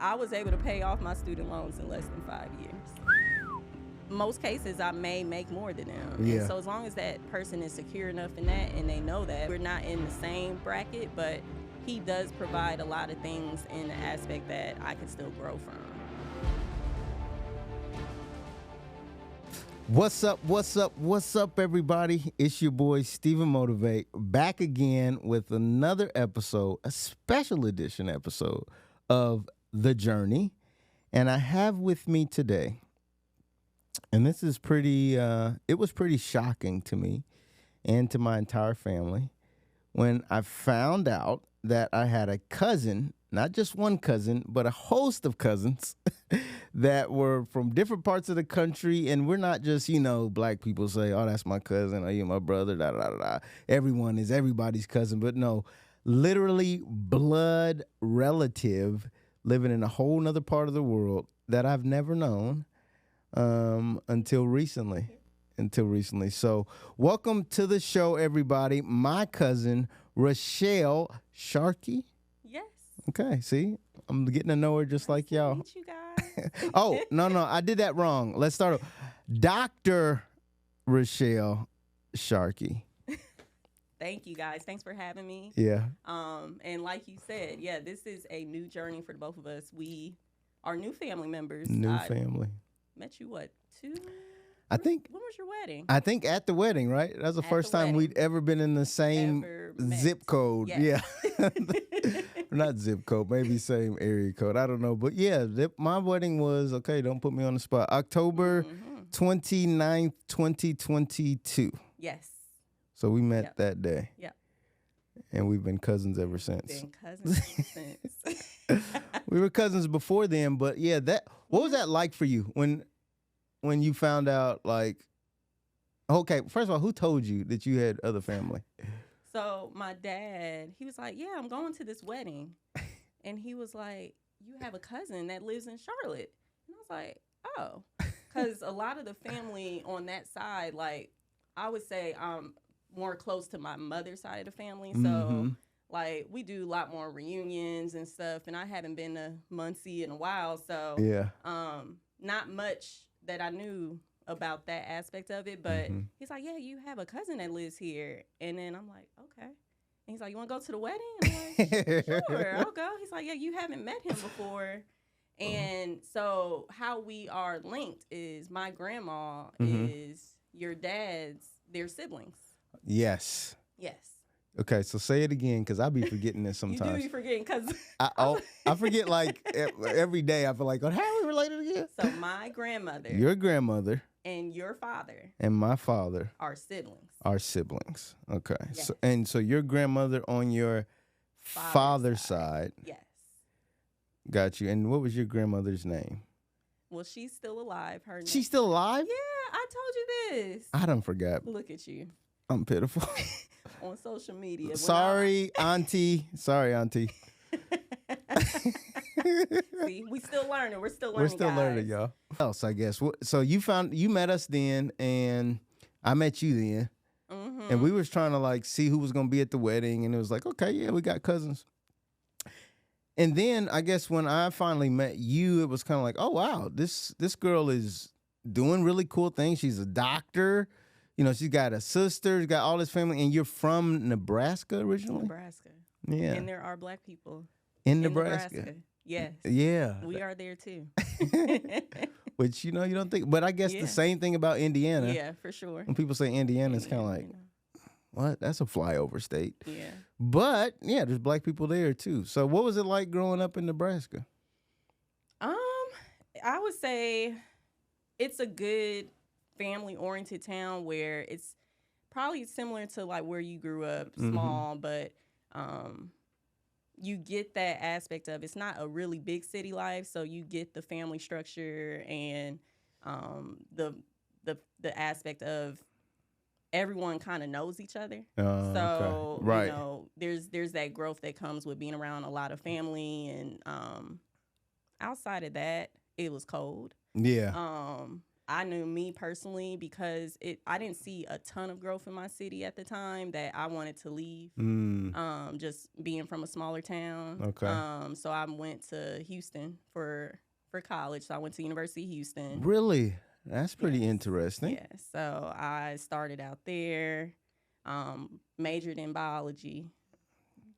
I was able to pay off my student loans in less than 5 years. Most cases, I may make more than them. Yeah. And so as long as that person is secure enough in that and they know that, we're not in the same bracket, but he does provide a lot of things in the aspect that I can still grow from. What's up, everybody? It's your boy, StephenMotivate, back again with another episode, a special edition episode of The Journey. And I have with me today, and this is it was pretty shocking to me and to my entire family when I found out that I had a cousin, not just one cousin, but a host of cousins that were from different parts of the country. And we're not just, black people say, oh, that's my cousin, or you're my brother, da, da, da, da. Everyone is everybody's cousin. But no, literally blood relative living in a whole nother part of the world that I've never known until recently. So welcome to the show, everybody. My cousin, Rashele Starkey. Yes. Okay, see, I'm getting to know her just like y'all. Meet you guys. Oh, no, I did that wrong. Let's start over. Dr. Rashele Starkey. Thank you, guys. Thanks for having me. Yeah. And like you said, yeah, this is a new journey for the both of us. We are new family members. Family. Met you, what, two? I think. When was your wedding? I think at the wedding, right? That was the first time we'd ever been in the same zip code. Yes. Yeah. Not zip code, maybe same area code. I don't know. But yeah, my wedding was, okay, don't put me on the spot, October 29th, 2022. Yes. So we met that day. Yep. And we've been cousins ever since. Been cousins ever since. We were cousins before then, but yeah, what was that like for you when you found out, like, okay, first of all, who told you that you had other family? So my dad, he was like, yeah, I'm going to this wedding. And he was like, you have a cousin that lives in Charlotte. And I was like, oh. Because a lot of the family on that side, like, I would say I'm more close to my mother's side of the family. So, like, we do a lot more reunions and stuff. And I haven't been to Muncie in a while. So, yeah, not much that I knew about that aspect of it, but he's like, yeah, you have a cousin that lives here. And then I'm like, okay. And he's like, you want to go to the wedding? I'm like, sure, I'll go. He's like, yeah, you haven't met him before. And so how we are linked is my grandma is your dad's, their siblings. Yes. Yes. Okay, so say it again, because I be forgetting this sometimes. You do be forgetting, because I forget, like, every day. I feel like, how are we related again? So my grandmother. Your grandmother. And your father. And my father. Are siblings. Are siblings. Okay. Yes. So your grandmother on your father's side. Yes. Got you. And what was your grandmother's name? Well, she's still alive. Her name. She's still alive? Yeah, I told you this. I done forgot. Look at you. I'm pitiful. On social media. Sorry, Auntie. Sorry, Auntie. See, we still learning. We're still learning, y'all. Else, I guess. So you met us then, and I met you then, and we was trying to, like, see who was gonna be at the wedding, and it was like, okay, yeah, we got cousins. And then I guess when I finally met you, it was kind of like, oh wow, this girl is doing really cool things. She's a doctor. She's got a sister, she's got all this family, and you're from Nebraska originally? Nebraska. Yeah. And there are black people in Nebraska. Yes. Yeah. We are there too. Which, you don't think, but I guess the same thing about Indiana. Yeah, for sure. When people say Indiana, it's kind of like, what? That's a flyover state. Yeah. But, yeah, there's black people there too. So what was it like growing up in Nebraska? I would say it's a good family-oriented town where it's probably similar to, like, where you grew up, small, but you get that aspect of it's not a really big city life, so you get the family structure and the aspect of everyone kind of knows each other. So okay. Right. There's that growth that comes with being around a lot of family, and outside of that, it was cold. Yeah. I knew me personally because I didn't see a ton of growth in my city at the time that I wanted to leave. Just being from a smaller town. Okay. So I went to Houston for college. So I went to University of Houston. Really? That's pretty interesting. Yeah. So I started out there, majored in biology.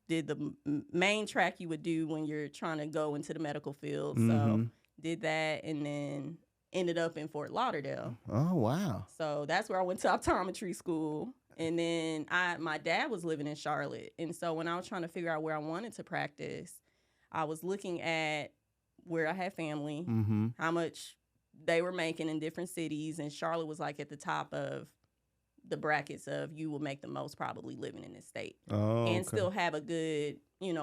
Did the main track you would do when you're trying to go into the medical field. So did that, and then ended up in Fort Lauderdale. Oh, wow. So that's where I went to optometry school. And then my dad was living in Charlotte. And so when I was trying to figure out where I wanted to practice, I was looking at where I had family, how much they were making in different cities. And Charlotte was like at the top of the brackets of you will make the most probably living in this state. And still have a good,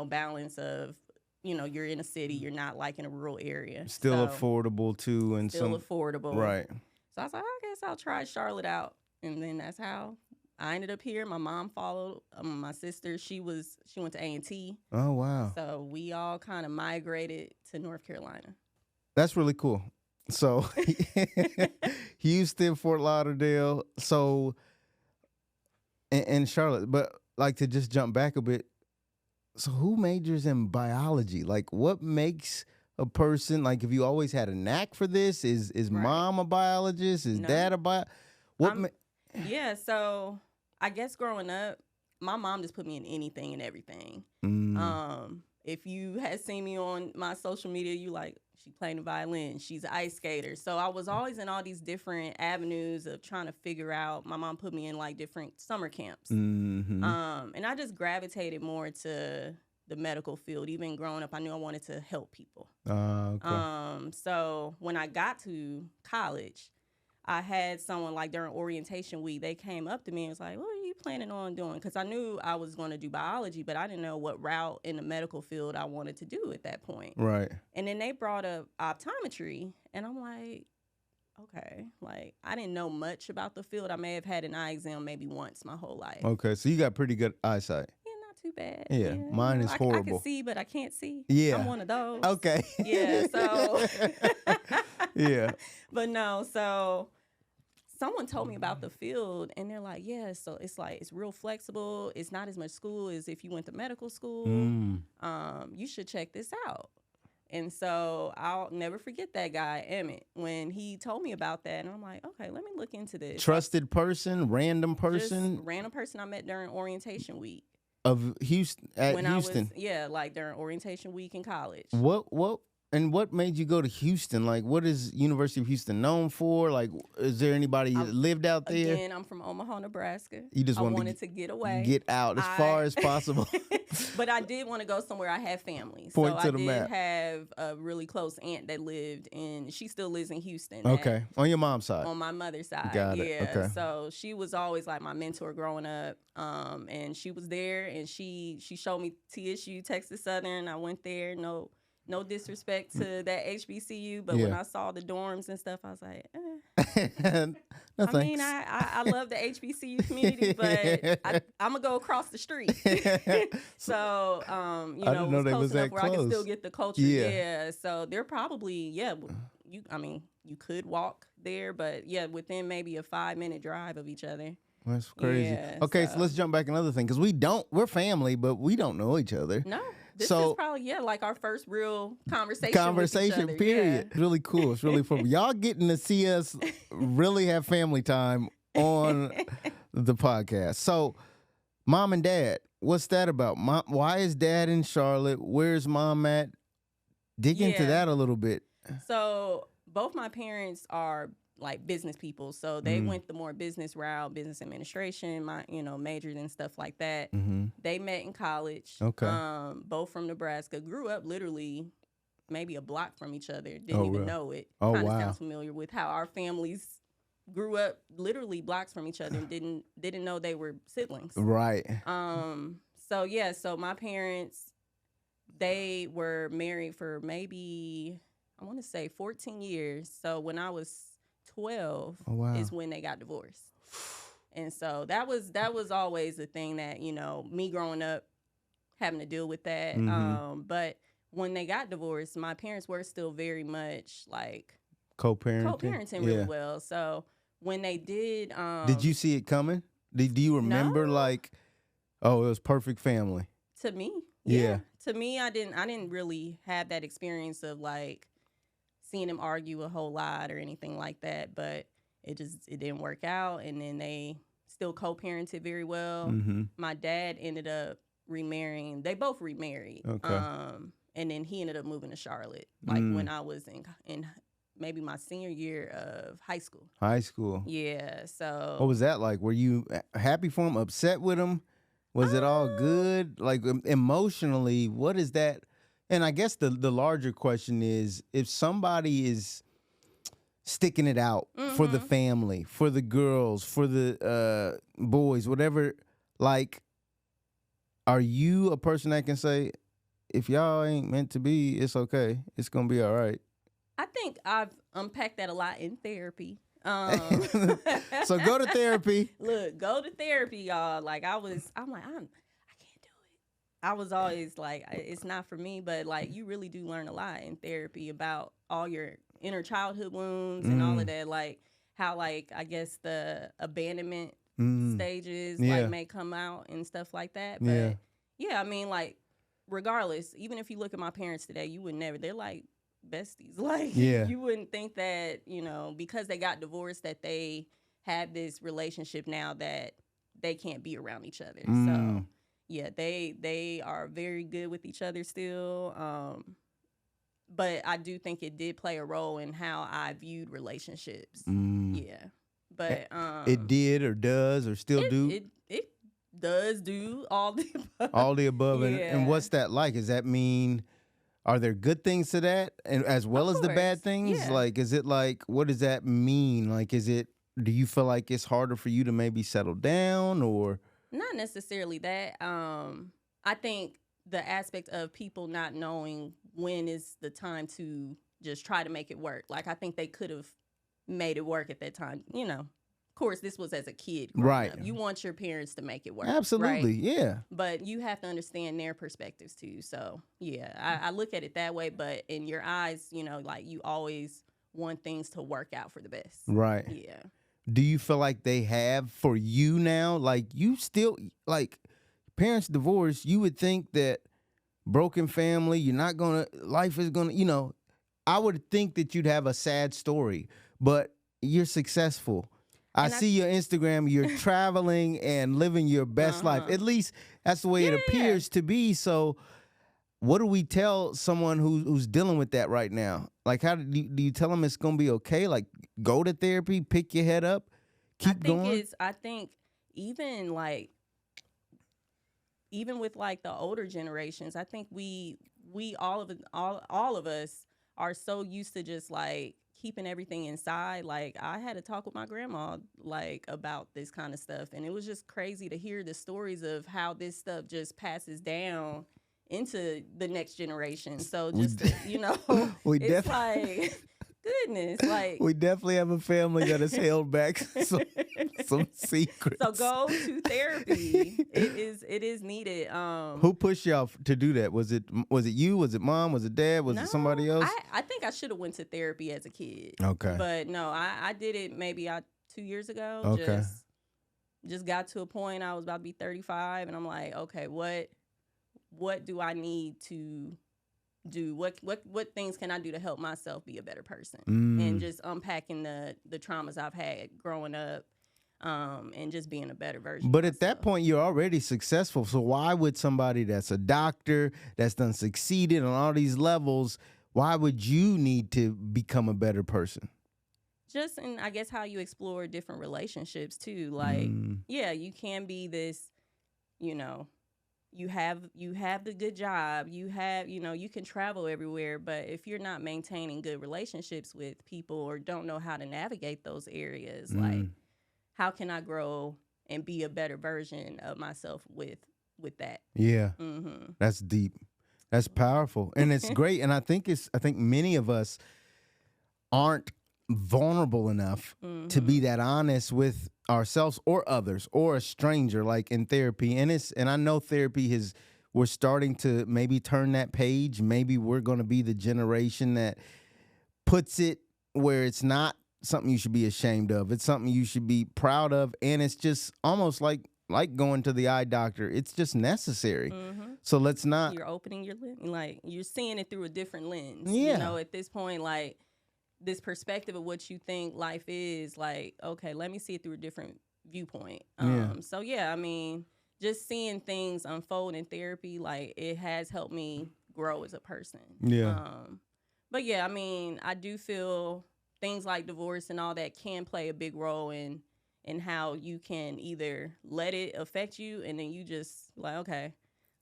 balance of, you're in a city, you're not like in a rural area. Still affordable too. And still affordable. Right. So I was like, I guess I'll try Charlotte out. And then that's how I ended up here. My mom followed. My sister, she went to A&T. Oh, wow. So we all kind of migrated to North Carolina. That's really cool. So Houston, Fort Lauderdale, so and Charlotte. But like to just jump back a bit, so who majors in biology? Like what makes a person, like if you always had a knack for this, is Right. mom a biologist? Is No. dad a Yeah, so I guess growing up, my mom just put me in anything and everything. If you had seen me on my social media, you like, she playing the violin, she's an ice skater. So I was always in all these different avenues of trying to figure out. My mom put me in like different summer camps. And I just gravitated more to the medical field. Even growing up, I knew I wanted to help people. Okay. So when I got to college, I had someone like during orientation week, they came up to me and was like, what are you planning on doing? Because I knew I was going to do biology, but I didn't know what route in the medical field I wanted to do at that point. Right. And then they brought up optometry, and I'm like, okay. Like, I didn't know much about the field. I may have had an eye exam maybe once my whole life. Okay, so you got pretty good eyesight. Yeah, not too bad. Yeah, mine is horrible. I can see, but I can't see. Yeah. I'm one of those. Okay. Yeah, so. Yeah. But no, so someone told me about the field, and they're like, yeah, so it's like, it's real flexible. It's not as much school as if you went to medical school. You should check this out. And so I'll never forget that guy, Emmett, when he told me about that. And I'm like, okay, let me look into this. Trusted person, random person? Just random person I met during orientation week. Of Houston, Houston? Like during orientation week in college. What made you go to Houston? Like, what is University of Houston known for? Like, is there anybody that lived out there? Again, I'm from Omaha, Nebraska. You just wanted to get away. Get out as far as possible. But I did want to go somewhere I had family. Point so to the map. I did have a really close aunt that lived she still lives in Houston. Okay. On your mom's side? On my mother's side. Got it. Yeah. Okay. So she was always like my mentor growing up. And she was there, and she showed me TSU, Texas Southern. I went there. No disrespect to that HBCU, but when I saw the dorms and stuff, I was like, No, I mean, I love the HBCU community, but I'm going to go across the street. So, I didn't know they was that where close. I can still get the culture. Yeah. So they're probably, you could walk there, but within maybe a 5-minute drive of each other. That's crazy. Yeah, okay, so let's jump back another thing, because we're family, but we don't know each other. No. This is probably, like our first real conversation with each other. Period. Yeah. Really cool. It's really fun. Y'all getting to see us really have family time on the podcast. So, mom and dad, what's that about? Why is dad in Charlotte? Where's mom at? Dig into that a little bit. So, both my parents are like business people, so they went the more business route, business administration, majored in stuff like that. They met in college. Okay. Both from Nebraska, grew up literally maybe a block from each other, didn't even know it. Oh, kind of wow. sounds familiar with how our families grew up literally blocks from each other and didn't know they were siblings. Right. So my parents, they were married for maybe, I want to say 14 years. So when I was 12 is when they got divorced. And so that was always the thing that, me growing up having to deal with that. But when they got divorced, my parents were still very much like co-parenting really well. So when they did, did you see it coming? Do you remember no, like, oh, it was perfect family? to me, Yeah. to me, I didn't really have that experience of like seeing them argue a whole lot or anything like that. But it didn't work out, and then they still co-parented very well. Mm-hmm. My dad ended up remarrying. They both remarried. Okay. And then he ended up moving to Charlotte, like when I was in maybe my senior year of high school. High school. Yeah. So What was that like? Were you happy for him? Upset with him? Was it all good? Like emotionally, what is that? And I guess the larger question is, if somebody is sticking it out for the family, for the girls, for the boys, whatever, like, are you a person that can say, if y'all ain't meant to be, it's okay. It's going to be all right? I think I've unpacked that a lot in therapy. So go to therapy. Look, go to therapy, y'all. Like I'm like, I can't do it. I was always like, it's not for me, but like you really do learn a lot in therapy about all your inner childhood wounds and all of that. Like how, like, I guess the abandonment stages like may come out and stuff like that. But yeah, I mean, like, regardless, even if you look at my parents today, you would never, they're like besties. Like, you wouldn't think that, you know, because they got divorced that they have this relationship now that they can't be around each other. So yeah, they are very good with each other still. But I do think it did play a role in how I viewed relationships. Yeah. But it did or does or still do? It does do all the above. All the above. And what's that like? Does that mean, are there good things to that and as well as the bad things? Yeah. Like, is it like, what does that mean? Like, do you feel like it's harder for you to maybe settle down or? Not necessarily that. I think the aspect of people not knowing when is the time to just try to make it work. Like, I think they could have made it work at that time. You know, of course, this was as a kid. Right. Up. You want your parents to make it work. Absolutely. Right? Yeah. But you have to understand their perspectives too. So yeah, I look at it that way. But in your eyes, you know, like you always want things to work out for the best. Right. Yeah. Do you feel like they have for you now? Like, you still, like, parents divorce, you would think that broken family, life is gonna, you know, I would think that you'd have a sad story, but you're successful. I see your Instagram, you're traveling and living your best life. At least that's the way it appears to be. So what do we tell someone who's dealing with that right now? Like, how do you tell them it's going to be okay? Like, go to therapy, pick your head up, keep going? I think even with like the older generations, I think we all of us are so used to just like keeping everything inside. Like, I had to talk with my grandma like about this kind of stuff, and it was just crazy to hear the stories of how this stuff just passes down into the next generation. So just you know, it's like goodness, like we definitely have a family that has held back some secrets. So go to therapy. It is needed. Who pushed y'all to do that? Was it you? Was it mom? Was it dad? Was it somebody else? I think I should have went to therapy as a kid. Okay. But no, I did it maybe 2 years ago. Okay. Just got to a point, I was about to be 35, and I'm like, okay, what do I need to do? What things can I do to help myself be a better person? And just unpacking the traumas I've had growing up, and just being a better version. But of at that point, you're already successful. So why would somebody that's a doctor, that's done succeeded on all these levels, why would you need to become a better person? Just in, I guess, how you explore different relationships too. Like, yeah, you can be this, you know, you have the good job, you can travel everywhere, but if you're not maintaining good relationships with people or don't know how to navigate those areas, like, how can I grow and be a better version of myself with that? Yeah. That's deep. That's powerful. And it's great. And I think many of us aren't vulnerable enough to be that honest with ourselves or others or a stranger, like in therapy. And I know therapy we're starting to maybe turn that page. Maybe we're going to be the generation that puts it where it's not something you should be ashamed of. It's something you should be proud of, and it's just almost like going to the eye doctor. It's just necessary. So let's not. You're opening your lens, like you're seeing it through a different lens. Yeah. You know, at this point, like this perspective of what you think life is, like, okay, let me see it through a different viewpoint. So yeah, I mean, just seeing things unfold in therapy, like it has helped me grow as a person. Yeah. But yeah, I mean, I do feel things like divorce and all that can play a big role in how you can either let it affect you and then you just like, okay,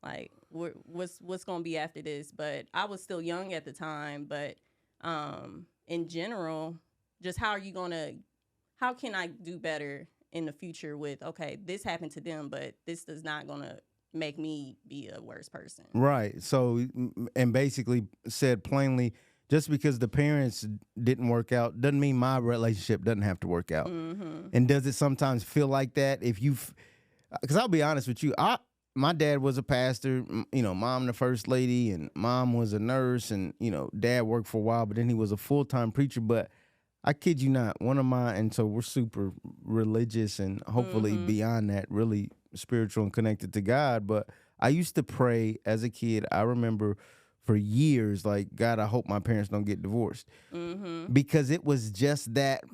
like what's going to be after this. But I was still young at the time, but in general, just how can I do better in the future with, okay, this happened to them, but this is not going to make me be a worse person. Right. So, and basically said plainly, just because the parents didn't work out doesn't mean my relationship doesn't have to work out. And does it sometimes feel like that? Because I'll be honest with you, my dad was a pastor, mom the first lady, and mom was a nurse, and, dad worked for a while, but then he was a full-time preacher. But I kid you not, and so we're super religious and hopefully beyond that, really spiritual and connected to God. But I used to pray as a kid. I remember for years, like, God, I hope my parents don't get divorced. Because it was just that.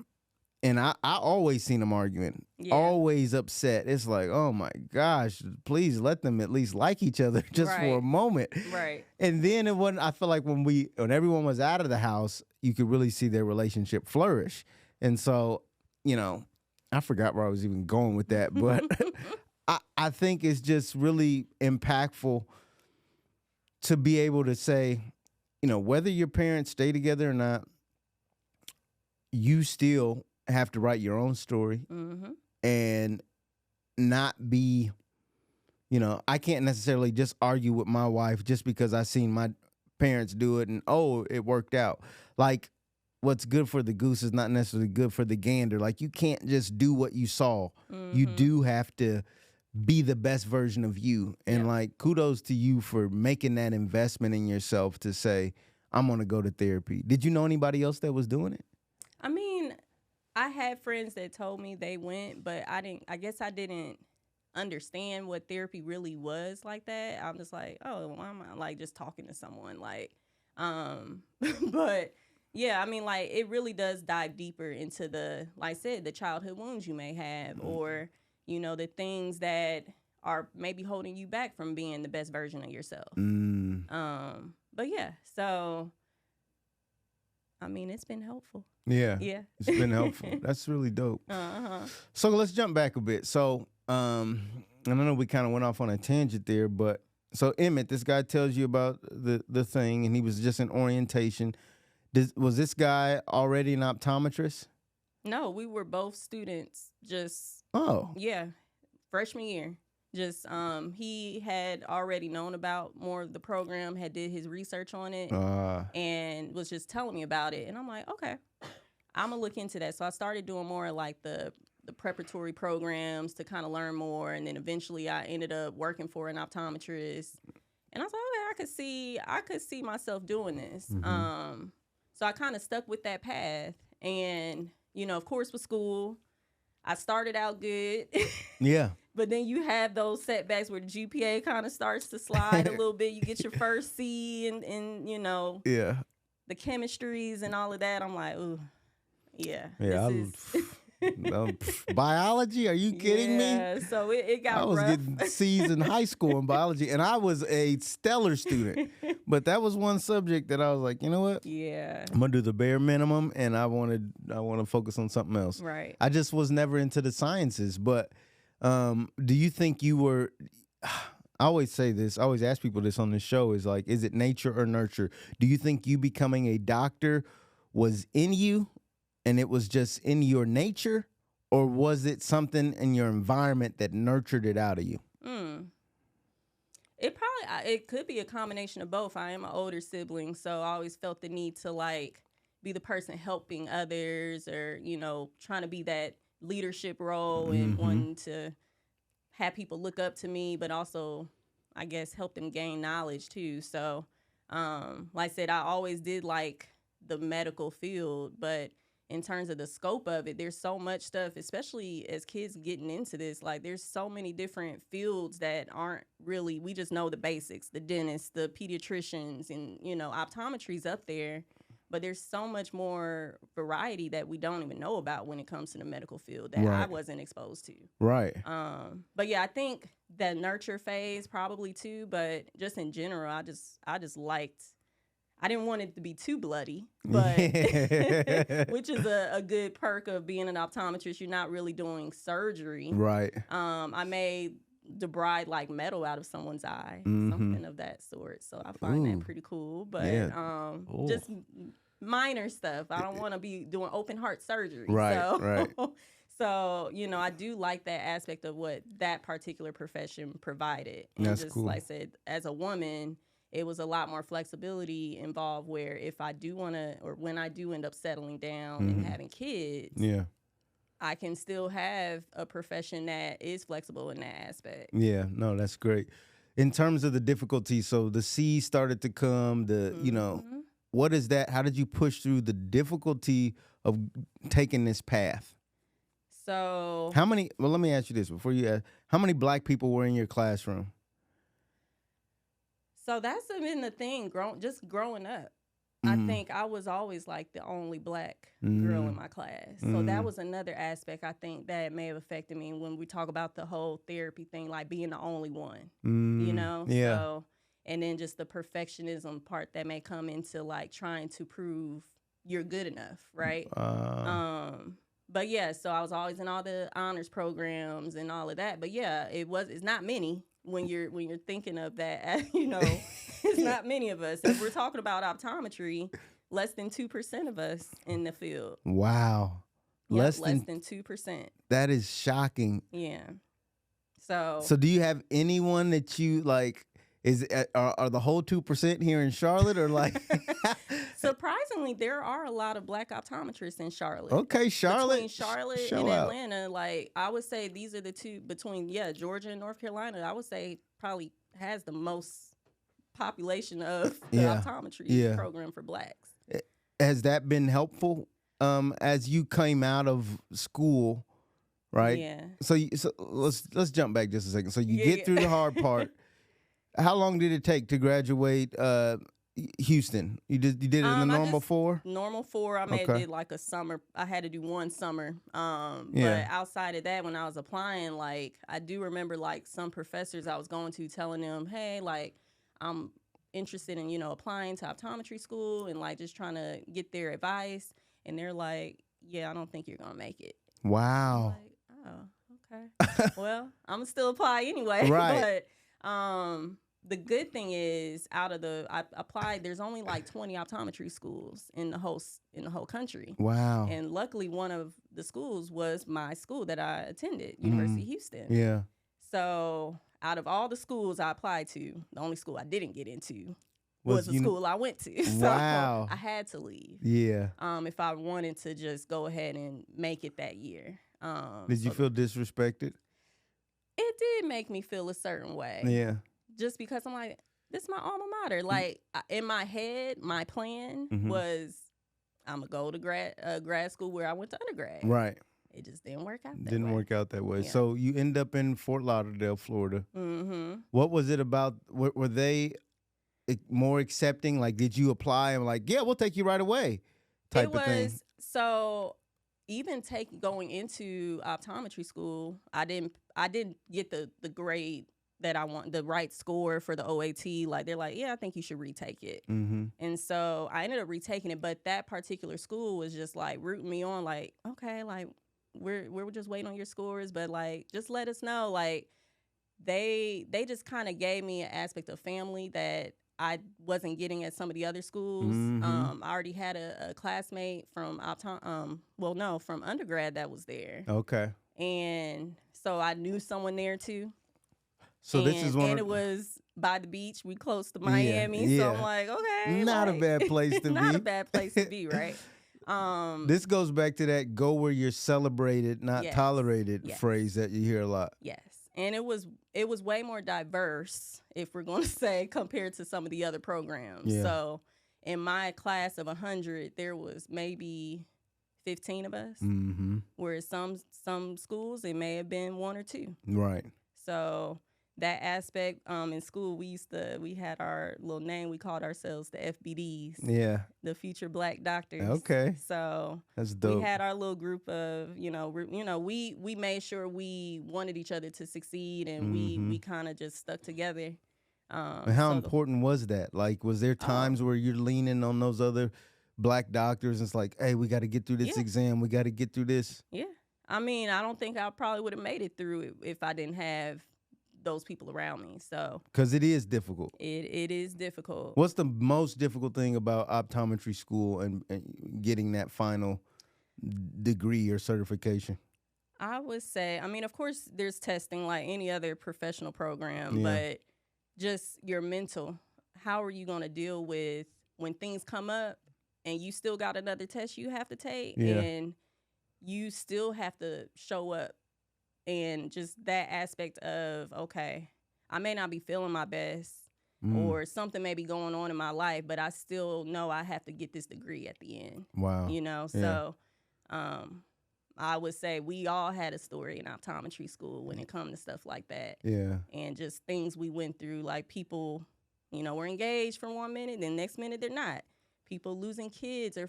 And I always seen them arguing, always upset. It's like, oh my gosh, please let them at least like each other just for a moment. Right. And then I feel like when everyone was out of the house, you could really see their relationship flourish. And so, I forgot where I was even going with that, but I think it's just really impactful to be able to say, whether your parents stay together or not, you still have to write your own story and not be, I can't necessarily just argue with my wife just because I seen my parents do it and, it worked out. Like, what's good for the goose is not necessarily good for the gander. Like, you can't just do what you saw. You do have to be the best version of you. And like, kudos to you for making that investment in yourself to say, I'm going to go to therapy. Did you know anybody else that was doing it? I mean, I had friends that told me they went, but I guess I didn't understand what therapy really was like that. I'm just like, oh, why am I like just talking to someone? Like, but yeah, I mean, like, it really does dive deeper into like I said, the childhood wounds you may have, or, the things that are maybe holding you back from being the best version of yourself. But yeah, so, I mean, it's been helpful. Yeah. It's been helpful. That's really dope. So let's jump back a bit. So, and I know we kind of went off on a tangent there, but so Emmett, this guy tells you about the thing, and he was just in orientation. Was this guy already an optometrist? No, we were both students. Just freshman year. Just he had already known about more of the program, had did his research on it, and was just telling me about it. And I'm like, okay, I'm gonna look into that. So I started doing more like the preparatory programs to kind of learn more, and then eventually I ended up working for an optometrist. And I was like, okay, I could see myself doing this. So I kind of stuck with that path, and of course, with school, I started out good. Yeah. But then you have those setbacks where the GPA kind of starts to slide a little bit. You get your first C and the chemistries and all of that. I'm like, ooh, biology? Are you kidding me? Yeah, so it got rough. I was getting C's in high school in biology, and I was a stellar student. But that was one subject that I was like, you know what? Yeah. I'm gonna do the bare minimum, and I want to focus on something else. Right. I just was never into the sciences. But do you think you were? I always say this. I always ask people this on this show: is like, is it nature or nurture? Do you think you becoming a doctor was in you, and it was just in your nature, or was it something in your environment that nurtured it out of you? It could be a combination of both. I am an older sibling, so I always felt the need to like be the person helping others, or trying to be that leadership role and wanting to have people look up to me, but also, I guess, help them gain knowledge too. So, like I said, I always did like the medical field, but in terms of the scope of it, there's so much stuff, especially as kids getting into this. Like, there's so many different fields that aren't really, we just know the basics, the dentists, the pediatricians, and, optometry's up there. But there's so much more variety that we don't even know about when it comes to the medical field that I wasn't exposed to. Right. But yeah, I think that nurture phase probably too, but just in general, I just liked, I didn't want it to be too bloody, but which is a good perk of being an optometrist. You're not really doing surgery. Right. I made the bride like metal out of someone's eye, something of that sort. So I find that pretty cool. But just minor stuff. I don't want to be doing open heart surgery. Right. So, I do like that aspect of what that particular profession provided. And that's just cool. like I said, as a woman, it was a lot more flexibility involved where if I do want to, or when I do end up settling down and having kids, I can still have a profession that is flexible in that aspect. Yeah, no, that's great. In terms of the difficulty, so the C started to come, what is that? How did you push through the difficulty of taking this path? So let me ask you this before you ask, how many black people were in your classroom? So that's been the thing, growing up. I think I was always like the only black girl in my class. So that was another aspect I think that may have affected me when we talk about the whole therapy thing, like being the only one, Yeah. So, and then just the perfectionism part that may come into like trying to prove you're good enough, right? But yeah, so I was always in all the honors programs and all of that. But yeah, it's not many when you're thinking of that, it's not many of us. If we're talking about optometry, less than 2% of us in the field. Wow. Yep, less than 2%. That is shocking. Yeah. So do you have anyone that you like? Are the whole 2% here in Charlotte, or like? Surprisingly, there are a lot of black optometrists in Charlotte. Okay, Charlotte. Between Charlotte and Atlanta, like I would say these are the two between Georgia and North Carolina. I would say probably has the most population of the optometry program for blacks. Has that been helpful as you came out of school, right? Yeah. So let's jump back just a second. So you get through the hard part. How long did it take to graduate Houston? You did it in the normal 4? Normal 4. I may have did like a summer. I had to do one summer. But outside of that, when I was applying, like I do remember like some professors I was going to telling them, hey, like I'm interested in, applying to optometry school and like just trying to get their advice. And they're like, yeah, I don't think you're going to make it. Wow. I'm like, oh, okay. Well, I'm going to still apply anyway. Right. But the good thing is I applied, there's only like 20 optometry schools in the whole country. Wow. And luckily one of the schools was my school that I attended, University of Houston. Yeah. So out of all the schools I applied to, the only school I didn't get into was the school I went to. So wow. I had to leave. Yeah. If I wanted to just go ahead and make it that year. Did you feel disrespected? It did make me feel a certain way. Yeah. Just because I'm like, this is my alma mater. Like in my head, my plan was I'm going to go to grad school where I went to undergrad. Right. It just didn't work out that way. Didn't work out that way. Yeah. So you end up in Fort Lauderdale, Florida. Mm-hmm. What was it about? Were they more accepting? Like, did you apply and like, yeah, we'll take you right away type of thing? So even going into optometry school, I didn't get the grade that I want, the right score for the OAT. Like they're like, yeah, I think you should retake it. Mm-hmm. And so I ended up retaking it, but that particular school was just like rooting me on, like, okay, like we're just waiting on your scores, but like just let us know. Like they just kind of gave me an aspect of family that I wasn't getting at some of the other schools. Mm-hmm. I already had a classmate from from undergrad that was there. Okay. And so I knew someone there too. So this is one. And it was by the beach. We close to Miami. Yeah. So I'm like, okay. Not a bad place to be. Not a bad place to be, right? This goes back to that go where you're celebrated, not tolerated phrase that you hear a lot. Yes. And it was way more diverse, if we're going to say, compared to some of the other programs. Yeah. So in my class of 100, there was maybe 15 of us. Mm-hmm. Whereas some schools, it may have been 1 or 2. Right. So that aspect, in school, we had our little name. We called ourselves the FBDs. Yeah. The future black doctors. Okay. So that's dope. We had our little group of, we made sure we wanted each other to succeed, and we kind of just stuck together. And how important was that? Like, was there times where you're leaning on those other black doctors and it's like, hey, we got to get through this exam. We got to get through this. Yeah. I mean, I don't think I probably would have made it through it if I didn't have those people around me. So, because it is difficult. It is difficult. What's the most difficult thing about optometry school and getting that final degree or certification? I would say, I mean, of course, there's testing like any other professional program, but just your mental. How are you going to deal with when things come up and you still got another test you have to take, and you still have to show up? And just that aspect of, okay, I may not be feeling my best or something may be going on in my life, but I still know I have to get this degree at the end. Wow. So I would say we all had a story in optometry school when it comes to stuff like that. Yeah. And just things we went through, like people, were engaged for 1 minute, then next minute they're not. People losing kids or,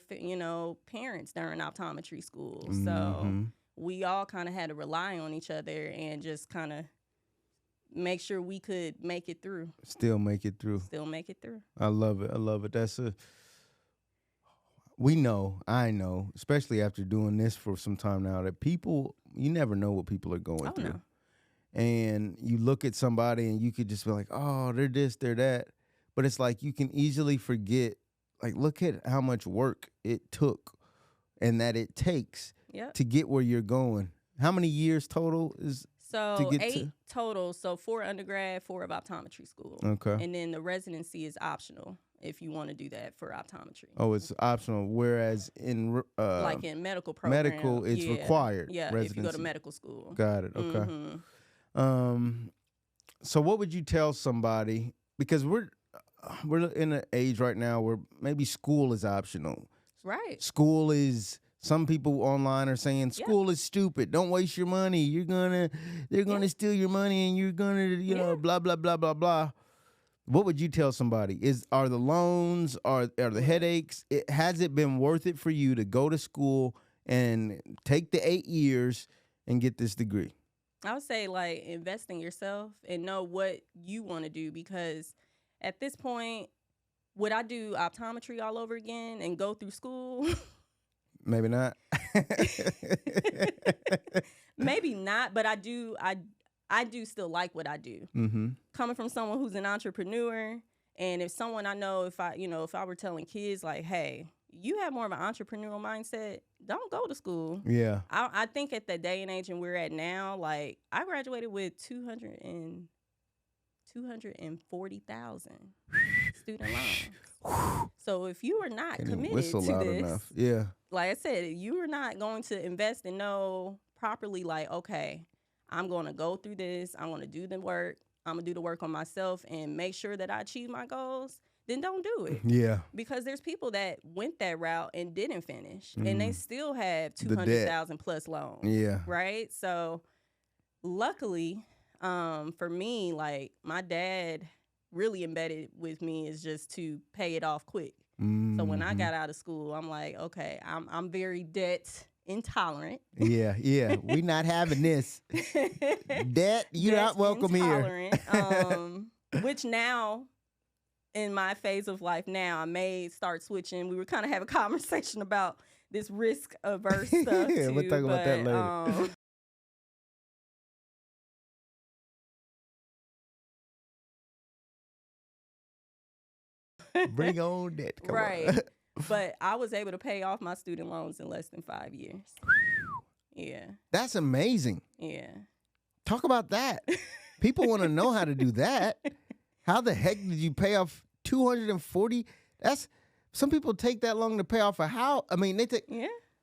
parents during optometry school. So we all kind of had to rely on each other and just kind of make sure we could make it through. Still make it through. I love it. I know, especially after doing this for some time now, that people, you never know what people are going through. No. And you look at somebody and you could just be like, oh, they're this, they're that. But it's like you can easily forget, like, look at how much work it took and that it takes to get where you're going. How many years total is to get 8 total. So 4 undergrad, 4 of optometry school. Okay. And then the residency is optional if you want to do that for optometry. Oh, it's optional. Whereas in like in medical program, it's required. Yeah, residency. if you go to medical school. Got it. Okay. So what would you tell somebody? Because we're in an age right now where maybe school is optional. Right. School is. Some people online are saying school is stupid. Don't waste your money. They're gonna steal your money, and you're gonna blah blah blah blah blah. What would you tell somebody? Are the loans, are the headaches? Has it been worth it for you to go to school and take the 8 years and get this degree? I would say like invest in yourself and know what you want to do, because at this point, would I do optometry all over again and go through school? Maybe not. Maybe not, but I do still like what I do. Mm-hmm. Coming from someone who's an entrepreneur, and if someone I know, if I were telling kids like, hey, you have more of an entrepreneurial mindset, don't go to school. Yeah. I think at the day and age and we're at now, like I graduated with 240,000 student loans. So if you are not committed to this, like I said, you are not going to invest and know properly, like, okay, I'm going to go through this. I'm going to do the work. I'm going to do the work on myself and make sure that I achieve my goals. Then don't do it. Yeah. Because there's people that went that route and didn't finish, and they still have 200,000 plus loans. Yeah. Right. So luckily, for me, like my dad really embedded with me is just to pay it off quick. So when I got out of school, I'm like, okay, I'm very debt intolerant. Yeah. We not having this. Debt, you're not welcome here. Which now, in my phase of life now, I may start switching. We were kind of having a conversation about this risk averse stuff too. We'll talk about that later. Bring on that. Come on. But I was able to pay off my student loans in less than 5 years. Yeah. That's amazing. Yeah. Talk about that. People want to know how to do that. How the heck did you pay off 240? Some people take that long to pay off a house. I mean,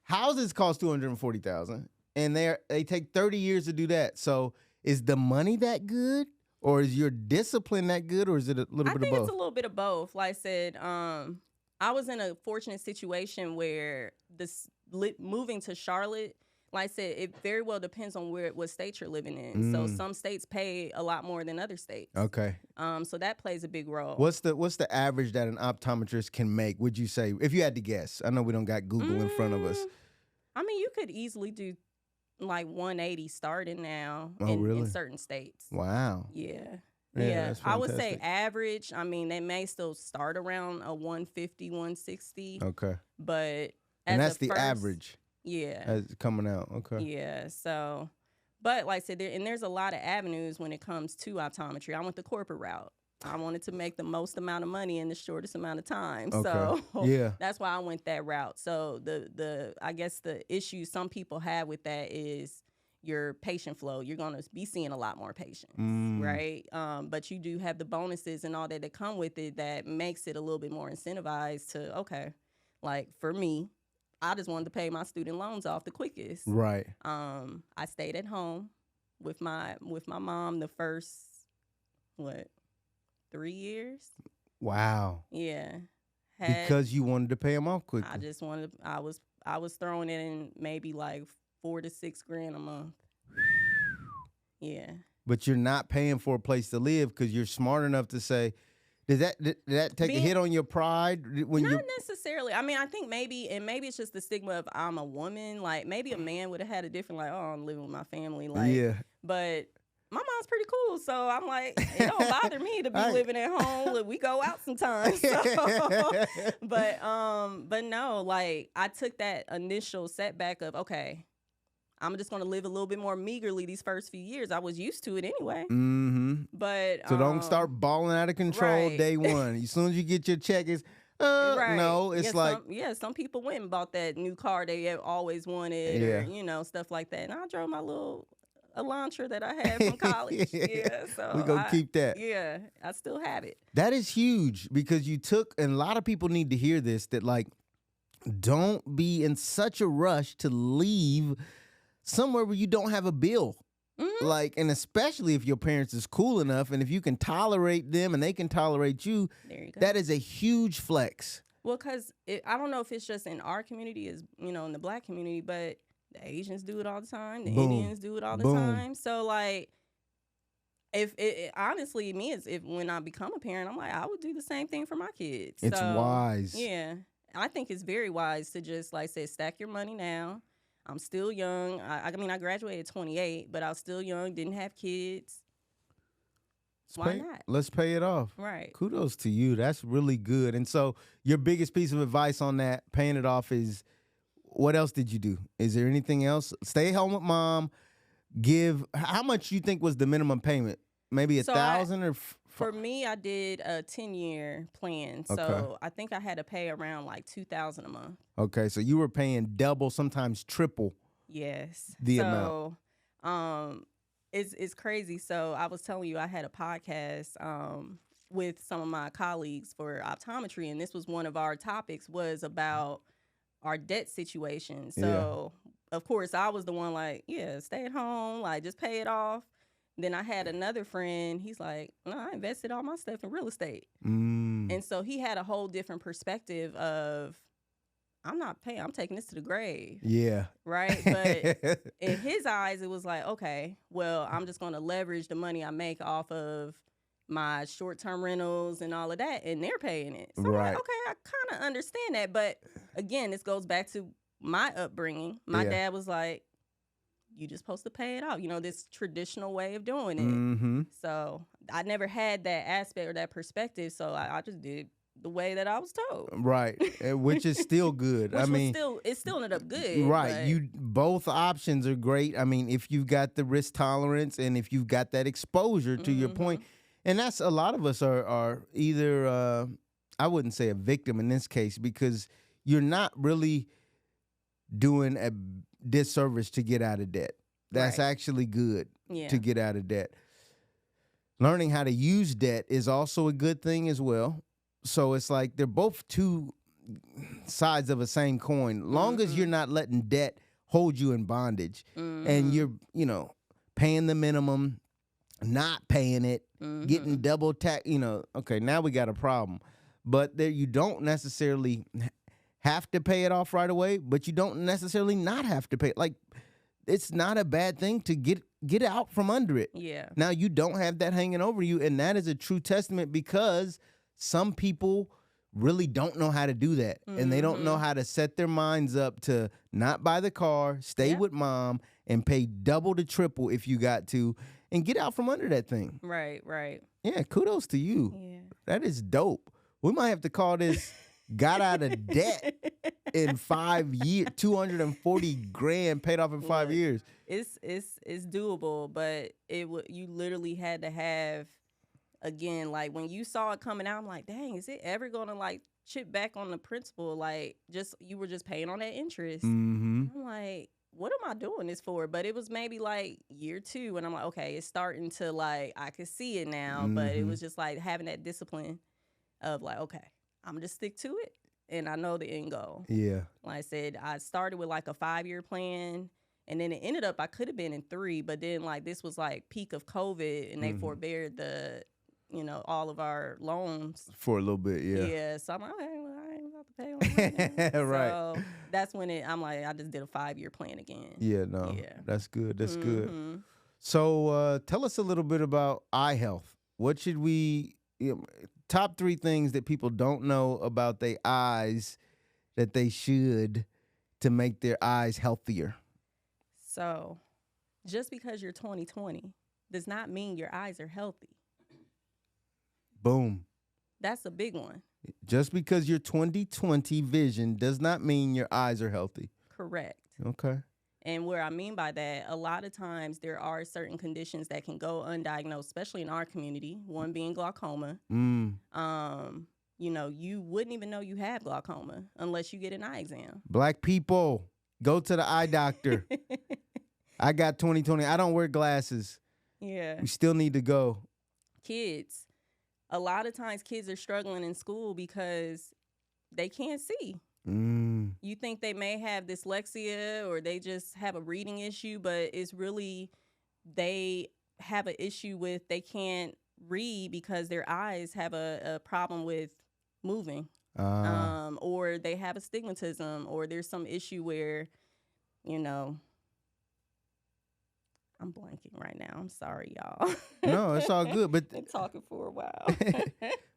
houses cost 240,000 and they take 30 years to do that. So is the money that good? Or is your discipline that good, or is it a little bit of both? I think it's a little bit of both. Like I said, I was in a fortunate situation where moving to Charlotte, like I said, it very well depends on what state you're living in. So some states pay a lot more than other states. Okay. So that plays a big role. What's the average that an optometrist can make, would you say, if you had to guess? I know we don't got Google in front of us. I mean, you could easily do like 180 starting now really? in certain states. Wow. Yeah. Yeah, I would say average. I mean, they may still start around a 150, 160. Okay. But and that's the average. Yeah. As coming out. Okay. Yeah. So, but like I said, there's a lot of avenues when it comes to optometry. I went the corporate route. I wanted to make the most amount of money in the shortest amount of time. Okay. So yeah, that's why I went that route. So I guess the issue some people have with that is your patient flow. You're going to be seeing a lot more patients, right? But you do have the bonuses and all that come with it that makes it a little bit more incentivized to, okay, like for me, I just wanted to pay my student loans off the quickest. Right. I stayed at home with my mom the first, 3 years? Wow. Yeah. Because you wanted to pay them off quickly. I just wanted, I was throwing it in maybe like $4,000 to $6,000 a month. Yeah. But you're not paying for a place to live because you're smart enough to say, did that take a hit on your pride when not necessarily. I mean, I think maybe it's just the stigma of I'm a woman. Like maybe a man would have had a different like, oh, I'm living with my family. Like, yeah. But my mom's pretty cool, so I'm like, it don't bother me to be living at home. We go out sometimes. So. But no, like I took that initial setback of okay, I'm just gonna live a little bit more meagerly these first few years. I was used to it anyway. Mm-hmm. But so don't start balling out of control day one. As soon as you get your check, it's no, it's some people went and bought that new car they always wanted, or stuff like that. And I drove my little Elantra that I had from college. So we gonna keep that. Yeah, I still have it. That is huge because you took, and a lot of people need to hear this, that like, don't be in such a rush to leave somewhere where you don't have a bill. Mm-hmm. Like, and especially if your parents is cool enough and if you can tolerate them and they can tolerate you, there you go. That is a huge flex. Well, because I don't know if it's just in our community, in the Black community, but the Asians do it all the time. The Indians do it all the time. So, like, if honestly, if when I become a parent, I'm like, I would do the same thing for my kids. It's wise. Yeah. I think it's very wise to just, like, say, stack your money now. I'm still young. I mean, I graduated at 28, but I was still young, didn't have kids. Why not? Let's pay it off. Right. Kudos to you. That's really good. And so your biggest piece of advice on that, paying it off, is what else did you do? Is there anything else? Stay home with mom. How much you think was the minimum payment? Maybe $1,000 or for me, I did a 10-year plan. So I think I had to pay around like $2,000 a month. Okay, so you were paying double, sometimes triple. Yes. The amount. It's crazy. So I was telling you I had a podcast with some of my colleagues for optometry, and this was one of our topics was about our debt situation. So of course I was the one like, stay at home, like just pay it off. Then I had another friend, he's like, no, I invested all my stuff in real estate. And so he had a whole different perspective of, I'm not paying, I'm taking this to the grave. Yeah. Right? But in his eyes, it was like, okay, well, I'm just going to leverage the money I make off of my short-term rentals and all of that, and they're paying it. So I'm like, okay, I kind of understand that. But again, this goes back to my upbringing. My dad was like, you just supposed to pay it off, this traditional way of doing it. Mm-hmm. So I never had that aspect or that perspective, so I just did the way that I was told. Right, which is still good. It still ended up good. Right, both options are great. I mean, if you've got the risk tolerance and if you've got that exposure to your point, and that's a lot of us are either, I wouldn't say a victim in this case, because you're not really doing a disservice to get out of debt. That's actually good to get out of debt. Learning how to use debt is also a good thing as well. So it's like they're both two sides of a same coin. Long as you're not letting debt hold you in bondage and you're, paying the minimum, not paying it, getting double tax, okay, now we got a problem. but there you don't necessarily have to pay it off right away, but you don't necessarily not have to pay. Like, it's not a bad thing to get out from under it. Yeah. Now you don't have that hanging over you, and that is a true testament, because some people really don't know how to do that, and they don't know how to set their minds up to not buy the car, stay with mom, and pay double to triple if you got to, and get out from under that thing. Right, right. Yeah, kudos to you. Yeah. That is dope. We might have to call this got out of debt in 5 years, 240 grand paid off in 5 years. It's doable, but you literally had to have, again, like when you saw it coming out, I'm like, dang, is it ever gonna like chip back on the principal? Like, just you were just paying on that interest. I'm like, what am I doing this for? But it was maybe like year 2, and I'm like, okay, it's starting to, like, I could see it now. But it was just like having that discipline of like, okay, I'm gonna just stick to it, and I know the end goal. Yeah. Like I said, I started with like a 5-year plan, and then it ended up I could have been in 3, but then like this was like peak of COVID, and they forbeared the, all of our loans For a little bit, yeah. Yeah, so I'm like, okay, well, I ain't about to pay on that. Right. So that's when I'm like, I just did a 5-year plan again. Yeah, no, that's good. That's good. Mm-hmm. So tell us a little bit about eye health. What should we, top 3 things that people don't know about their eyes that they should to make their eyes healthier? So just because you're 20/20 does not mean your eyes are healthy. Boom. That's a big one. Just because you're 20/20 vision does not mean your eyes are healthy. Correct. Okay. And where I mean by that, a lot of times there are certain conditions that can go undiagnosed, especially in our community, one being glaucoma. You wouldn't even know you have glaucoma unless you get an eye exam. Black people, go to the eye doctor. I got 20/20. I don't wear glasses. Yeah. We still need to go. Kids. A lot of times kids are struggling in school because they can't see. You think they may have dyslexia or they just have a reading issue, but it's really they have an issue with they can't read because their eyes have a problem with moving. Or they have astigmatism, or there's some issue where, I'm blanking right now. I'm sorry, y'all. No, it's all good. But been talking for a while.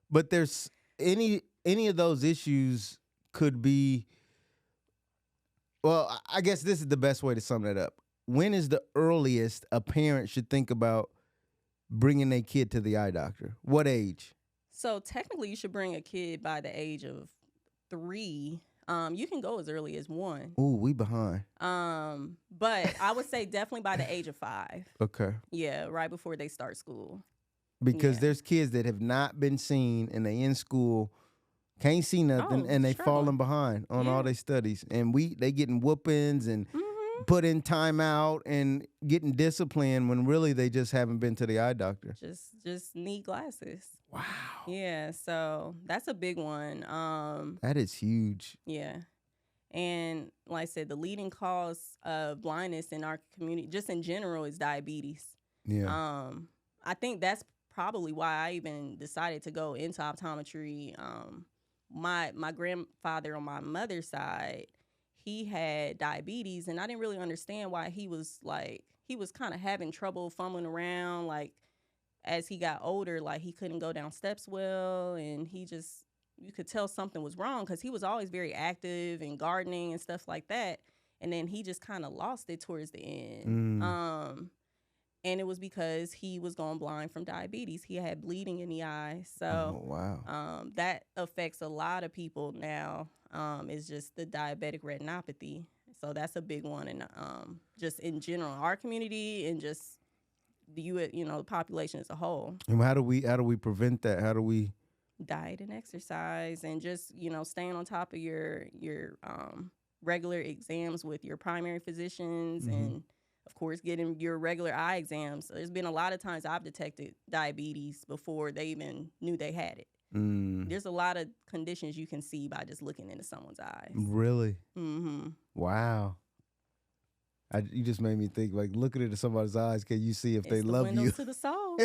But there's any of those issues could be. Well, I guess this is the best way to sum that up. When is the earliest a parent should think about bringing their kid to the eye doctor? What age? So technically, you should bring a kid by the age of 3. You can go as early as 1. Ooh, we behind. But I would say definitely by the age of 5. Okay. Yeah, right before they start school. Because there's kids that have not been seen and they in school, can't see nothing, and they falling behind on all their studies. And they getting whoopings and put in timeout and getting disciplined when really they just haven't been to the eye doctor. Just need glasses. Wow. Yeah, so that's a big one. That is huge. Yeah. And like I said, the leading cause of blindness in our community, just in general, is diabetes. Yeah. I think that's probably why I even decided to go into optometry. My grandfather on my mother's side, he had diabetes, and I didn't really understand why he was kind of having trouble fumbling around. Like, as he got older, like, he couldn't go down steps well, and you could tell something was wrong because he was always very active and gardening and stuff like that. And then he just kind of lost it towards the end. And it was because he was going blind from diabetes. He had bleeding in the eye. So that affects a lot of people now. Is just the diabetic retinopathy. So that's a big one. And just in general, our community and just the population as a whole. And how do we prevent that? How do we? Diet and exercise, and just staying on top of your regular exams with your primary physicians, and of course getting your regular eye exams. So there's been a lot of times I've detected diabetes before they even knew they had it. There's a lot of conditions you can see by just looking into someone's eyes. Really? Wow. You just made me think, like, looking into somebody's eyes, can you see if they love you? It's the windows to the soul.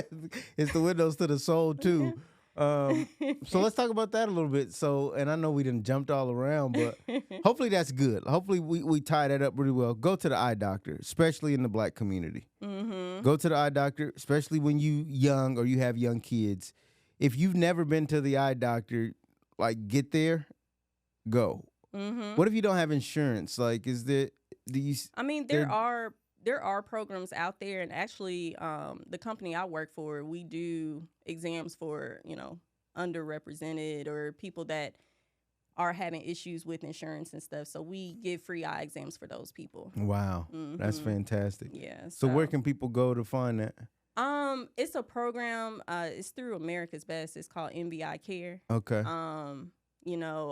It's the windows to the soul too. So let's talk about that a little bit. So, and I know we done jumped all around, but hopefully that's good. Hopefully we tie that up really well. Go to the eye doctor, especially in the Black community. Mm-hmm. Go to the eye doctor, especially when you young or you have young kids. If you've never been to the eye doctor, like get there, go. Mm-hmm. What if you don't have insurance? Like, is there these? I mean, there are programs out there, and actually, the company I work for, we do exams for underrepresented or people that are having issues with insurance and stuff. So we give free eye exams for those people. Wow, that's Mm-hmm. fantastic. Yeah. So where can people go to find that? It's a program. It's through America's Best. It's called MBI Care. Okay.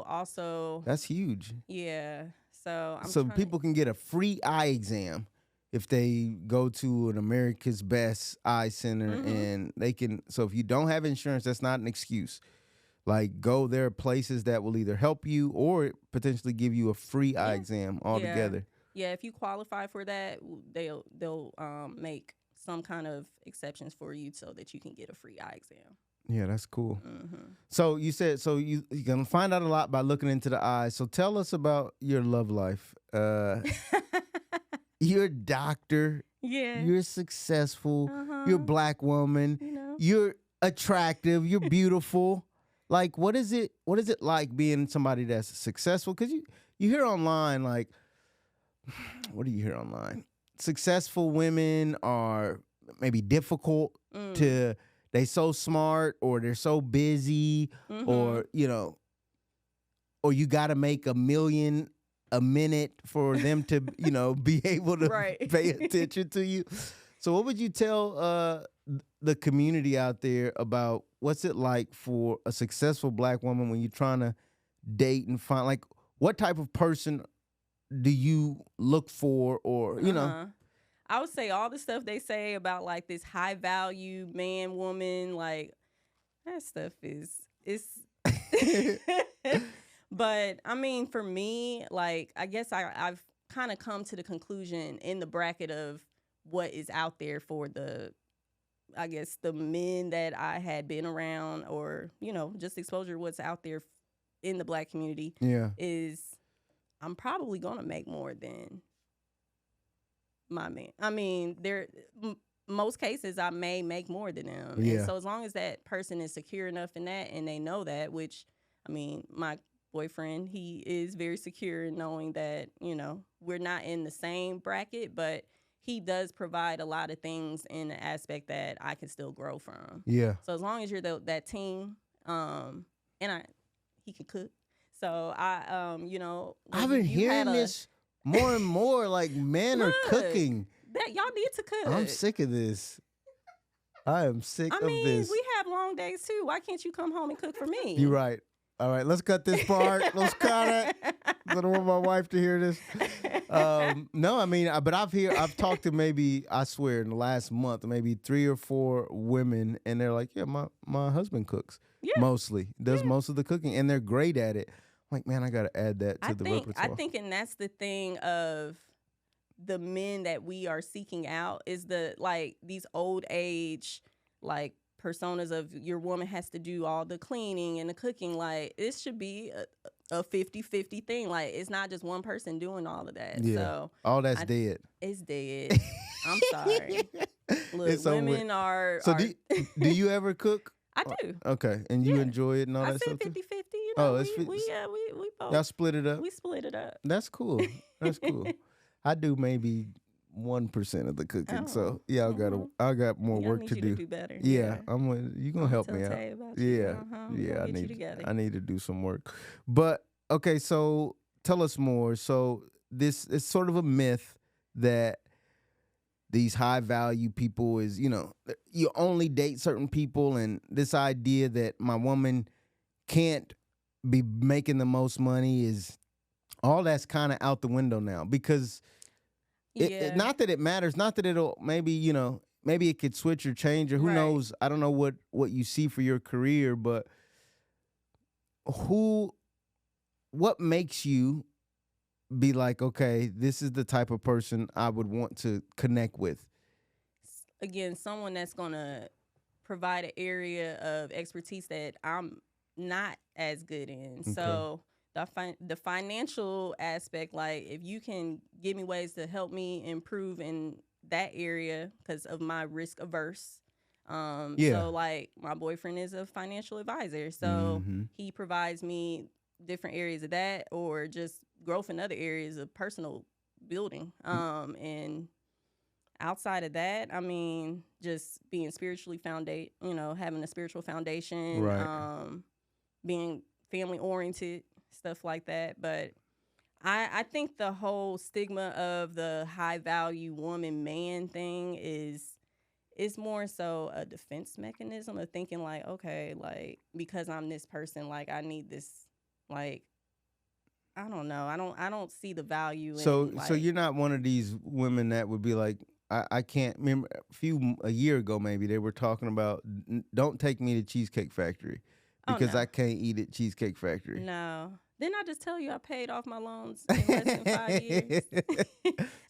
Also. That's huge. Yeah. So people can get a free eye exam if they go to an America's Best Eye Center, and they can. So if you don't have insurance, that's not an excuse. Like, go. There are places that will either help you or potentially give you a free eye exam altogether. Yeah. If you qualify for that, they'll make some kind of exceptions for you so that you can get a free eye exam. Yeah, that's cool. So you said you're gonna find out a lot by looking into the eyes. So tell us about your love life. You're a doctor. Yeah. You're successful. You're a Black woman. You're attractive. You're beautiful. Like, what is it like being somebody that's successful? Because you hear online, like, what do you hear online? Successful women are maybe difficult to. They so smart, or they're so busy, or or you got to make $1 million a minute for them to be able to pay attention to you. So what would you tell the community out there about what's it like for a successful Black woman when you're trying to date and find, like, what type of person do you look for, or I would say all the stuff they say about, like, this high value man, woman, like, that stuff is but I mean, for me, like, I guess I've kind of come to the conclusion in the bracket of what is out there for the men that I had been around, or, just exposure to what's out there in the Black community. Yeah. Is I'm probably going to make more than my man. I mean, most cases I may make more than them. Yeah. And so as long as that person is secure enough in that, and they know that, which, I mean, my boyfriend, he is very secure in knowing that, we're not in the same bracket, but he does provide a lot of things in the aspect that I can still grow from. Yeah. So as long as you're that team, and he can cook. So I've been hearing this more and more, like, men are cooking. That y'all need to cook. I'm sick of this. I am sick of this. We have long days too. Why can't you come home and cook for me? You're right. All right, let's cut this part. Let's cut it. I don't want my wife to hear this. No, I mean, but I've talked to, maybe, I swear, in the last month, maybe 3 or 4 women, and they're like, yeah, my husband cooks. Yeah. Mostly. Does most of the cooking, and they're great at it. I'm like, man, I got to add that to the repertoire. I think, and that's the thing of the men that we are seeking out, is these old age, like, personas of your woman has to do all the cleaning and the cooking. Like, it should be a 50-50 thing. Like, it's not just one person doing all of that. Yeah. So all that's dead. It's dead. I'm sorry. Look, women are. So do you ever cook? I do. Okay, and you enjoy it and all that stuff? I said 50-50. We both. Y'all split it up? We split it up. That's cool. That's cool. I do maybe 1% of the cooking, so yeah, I got more work to do. You do better. Yeah, you gonna help me out. Yeah, I need to do some work. But okay, so tell us more. So this is sort of a myth that these high value people is, you only date certain people, and this idea that my woman can't be making the most money is all that's kind of out the window now, because not that it matters, not that it'll maybe it could switch or change, or who knows. I don't know what you see for your career, but what makes you be like, okay, this is the type of person I would want to connect with? Again, someone that's gonna provide an area of expertise that I'm not as good in. Okay. So the financial aspect, like if you can give me ways to help me improve in that area because of my risk averse. So like my boyfriend is a financial advisor, so he provides me different areas of that or just growth in other areas of personal building. And outside of that, I mean, just being spiritually having a spiritual foundation, Right. Being family oriented, stuff like that. But I think the whole stigma of the high value woman man thing is more so a defense mechanism of thinking like, okay, like because I'm this person, like I need this, like I don't know, I don't see the value So in like. so you're not one of these women that would be like, I can't remember a year ago maybe they were talking about don't take me to Cheesecake Factory because no. I can't eat at Cheesecake Factory. No. Didn't I just tell you I paid off my loans in less than 5 years?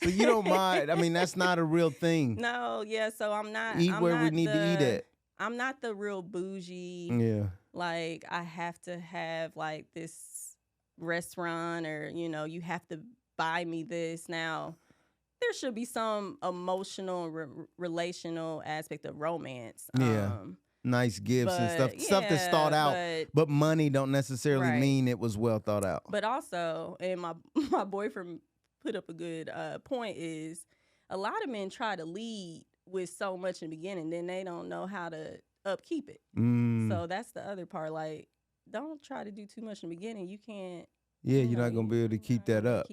So you don't mind. I mean, that's not a real thing. No, yeah. So I'm not. Eat I'm where not we need to eat at. I'm not the real bougie. Yeah. Like I have to have like this restaurant, or you have to buy me this. Now there should be some emotional, relational aspect of romance. Yeah. Nice gifts and stuff. Stuff that's thought out, but money don't necessarily mean it was well thought out. But also, and my boyfriend put up a good point, is a lot of men try to lead with so much in the beginning, then they don't know how to upkeep it. So that's the other part. Like, don't try to do too much in the beginning. You can't. Yeah, you're not gonna be able to keep that up.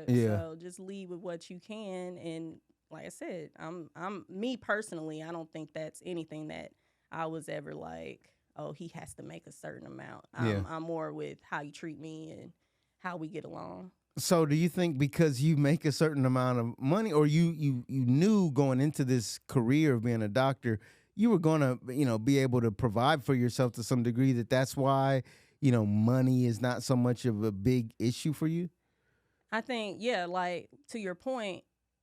Yeah. So just lead with what you can. And like I said, I'm me personally. I don't think that's anything that I was ever like, oh, he has to make a certain amount. I'm more with how you treat me and how we get along. So do you think because you make a certain amount of money, or you knew going into this career of being a doctor, you were going to, be able to provide for yourself to some degree, that's why, money is not so much of a big issue for you? I think, yeah, like to your point,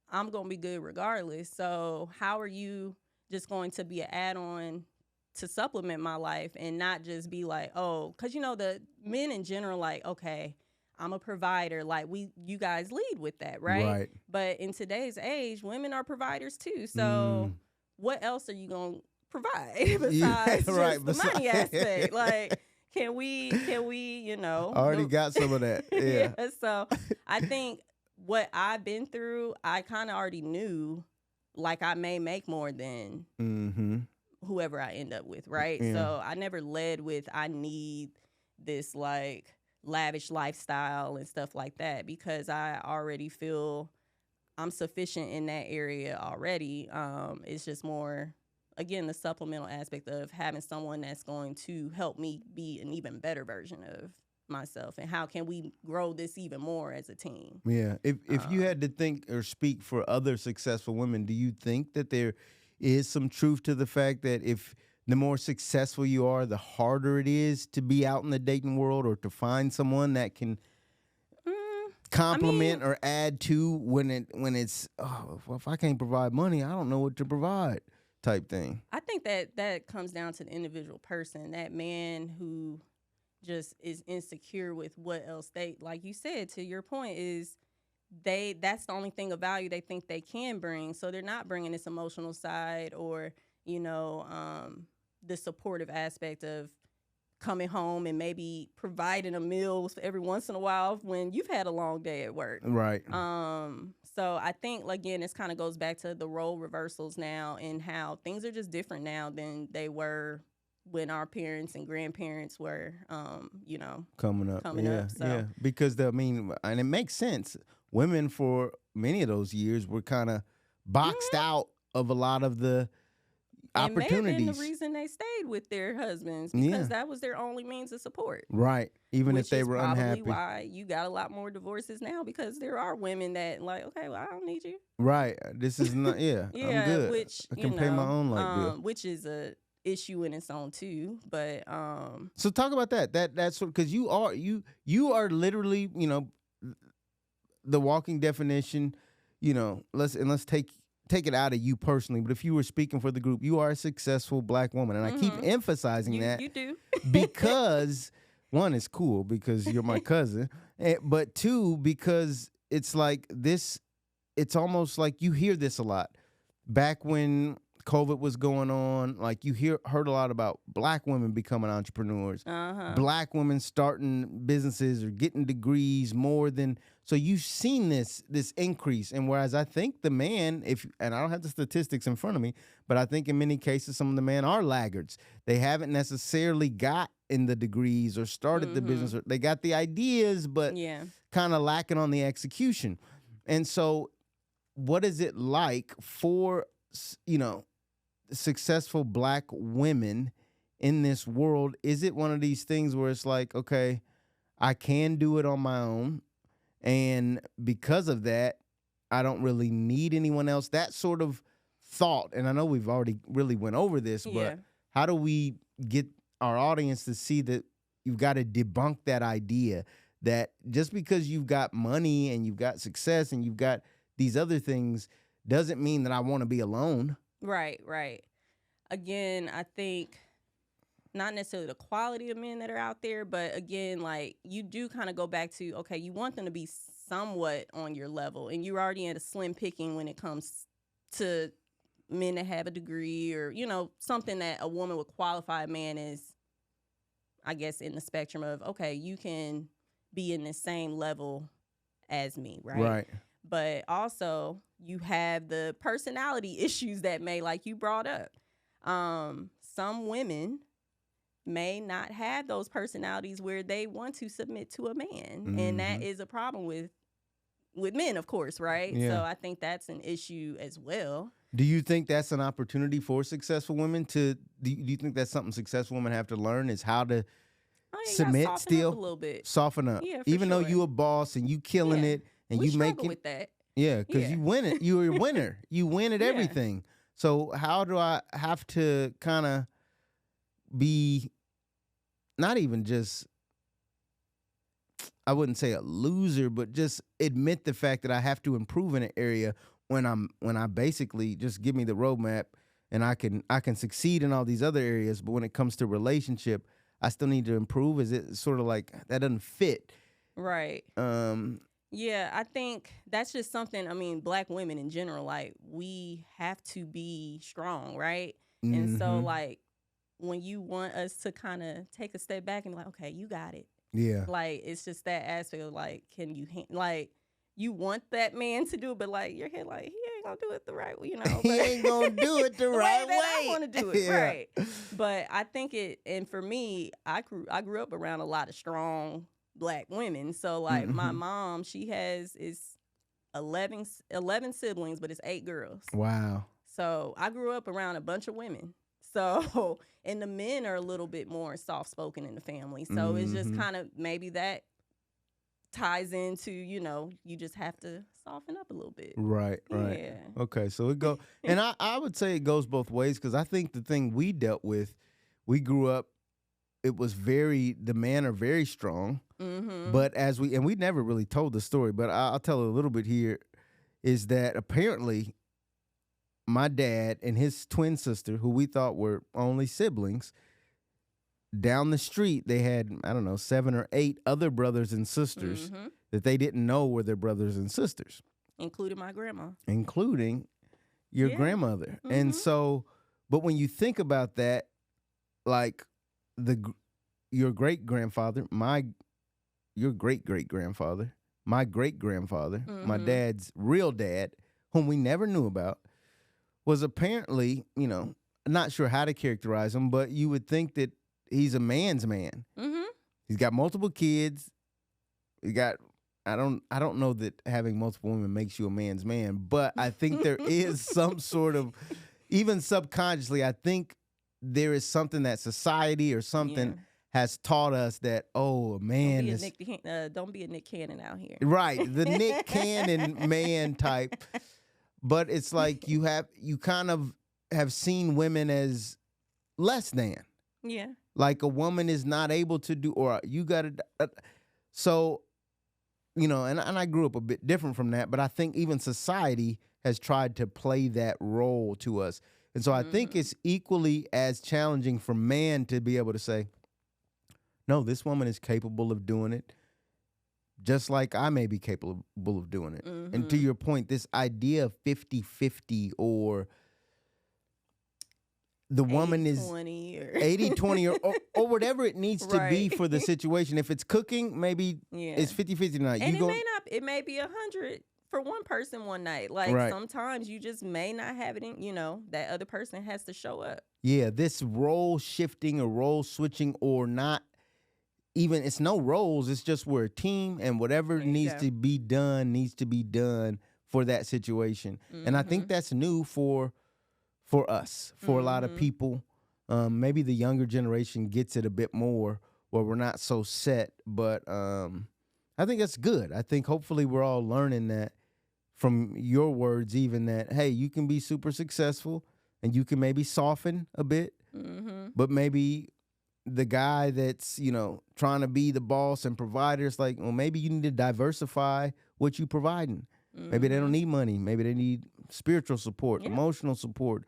I'm going to be good regardless. So how are you just going to be an add-on to supplement my life and not just be like, oh, because the men in general, like, okay, I'm a provider. Like you guys lead with that, right? But in today's age, women are providers too. So what else are you gonna provide besides the money aspect? Like, can we already got some of that. Yeah. So I think what I've been through, I kind of already knew, like I may make more than whoever I end up with, right? Yeah. So I never led with I need this like lavish lifestyle and stuff like that, because I already feel I'm sufficient in that area already. It's just more, again, the supplemental aspect of having someone that's going to help me be an even better version of myself, and how can we grow this even more as a team. Yeah. If you had to think or speak for other successful women, do you think that there is some truth to the fact that if the more successful you are, the harder it is to be out in the dating world or to find someone that can complement or add to when it's, oh, well, if I can't provide money, I don't know what to provide type thing? I think that comes down to the individual person. That man who just is insecure with what else they, like you said, to your point, is that's the only thing of value they think they can bring. So they're not bringing this emotional side or, the supportive aspect of coming home and maybe providing a meal every once in a while when you've had a long day at work. Right. So I think, again, this kind of goes back to the role reversals now and how things are just different now than they were when our parents and grandparents were, coming up. So. Yeah, because and it makes sense. Women for many of those years were kind of boxed out of a lot of the opportunities. It may have been the reason they stayed with their husbands, because that was their only means of support. Right. Even if they were unhappy. Which is probably why you got a lot more divorces now, because there are women that like, okay, well, I don't need you. Right. This is not, I'm good. Which, I can pay my own light bill. Which is a issue in its own too. But so talk about that. That's because you are literally, the walking definition, let's take take it out of you personally, but if you were speaking for the group, you are a successful Black woman. And I keep emphasizing that. You do. Because, one, it's cool because you're my cousin. But two, because it's like this, it's almost like you hear this a lot. Back when COVID was going on, like you heard a lot about Black women becoming entrepreneurs, Black women starting businesses or getting degrees more than. So you've seen this increase, and whereas I think the man, and I don't have the statistics in front of me, but I think in many cases some of the men are laggards. They haven't necessarily got in the degrees or started the business. Or they got the ideas, but kind of lacking on the execution. And so, what is it like for successful Black women in this world? Is it one of these things where it's like, okay, I can do it on my own, and because of that, I don't really need anyone else? That sort of thought, and I know we've already really went over this, but how do we get our audience to see that you've got to debunk that idea that just because you've got money and you've got success and you've got these other things doesn't mean that I want to be alone? Right. Again, I think not necessarily the quality of men that are out there, but again, like you do kind of go back to, okay, you want them to be somewhat on your level, and you're already at a slim picking when it comes to men that have a degree or, something that a woman with qualified man is, I guess, in the spectrum of, okay, you can be in the same level as me, right? Right. But also you have the personality issues that may, like you brought up. Some women may not have those personalities where they want to submit to a man. And that is a problem with men, of course, right? Yeah. So I think that's an issue as well. Do you think that's an opportunity for successful women do you think that's something successful women have to learn, is how to submit still? A little bit. Soften up. Yeah, even though sure. you a boss and you killing it and we you struggle making with that. Yeah, because you win it. You're a winner. You win at everything. So how do I have to kind of be not even just, I wouldn't say a loser, but just admit the fact that I have to improve in an area when I basically just give me the roadmap and I can succeed in all these other areas, but when it comes to relationship, I still need to improve? Is it sort of like that doesn't fit? Right. Yeah, I think that's just something, Black women in general, like, we have to be strong, right? And so, like, when you want us to kind of take a step back and be like, okay, you got it. Yeah. Like, it's just that aspect of, like, can you, like, you want that man to do it, but, like, your head, like, he ain't gonna do it the right way, He ain't gonna do it the right way. I want to do it, right? But I think and for me, I grew up around a lot of strong Black women. So, like, my mom, she is 11 siblings, but it's 8 girls. Wow. So I grew up around a bunch of women. So, and the men are a little bit more soft-spoken in the family. So it's just kind of maybe that ties into, you just have to soften up a little bit. Right. Yeah. Okay, so it go, and I would say it goes both ways, because I think the thing we dealt with, we grew up, it was the men are very strong, but we never really told the story, but I'll tell a little bit here, is that apparently my dad and his twin sister, who we thought were only siblings, down the street, they had, 7 or 8 other brothers and sisters that they didn't know were their brothers and sisters. Including my grandma. Including your grandmother. And so, but when you think about that, like your great-grandfather, your great-great-grandfather, my great-grandfather, my dad's real dad, whom we never knew about, was apparently, not sure how to characterize him, but you would think that he's a man's man. He's got multiple kids. I don't know that having multiple women makes you a man's man, but I think there is some sort of, even subconsciously, I think there is something that society or something has taught us that, a man is... Don't be a Nick Cannon out here. Right, the Nick Cannon man type. But it's like you kind of have seen women as less than. Yeah. Like a woman is not able to do, or you got to... So, and I grew up a bit different from that, but I think even society has tried to play that role to us. And so I think it's equally as challenging for man to be able to say, no, this woman is capable of doing it, just like I may be capable of doing it. And to your point, this idea of 50-50 or the woman is 80-20 or whatever it needs to be for the situation. If it's cooking, maybe it's 50-50 tonight. And it may be 100 for one person one night. Like sometimes you just may not have it in, that other person has to show up. Yeah, this role shifting or role switching or not even, it's no roles. It's just we're a team and whatever needs to be done for that situation. And I think that's new for us, for a lot of people. Maybe the younger generation gets it a bit more where we're not so set, but I think that's good. I think hopefully we're all learning that from your words, even that, hey, you can be super successful and you can maybe soften a bit, but maybe the guy that's, trying to be the boss and provider, it's like, well, maybe you need to diversify what you're providing. Maybe they don't need money. Maybe they need spiritual support, emotional support,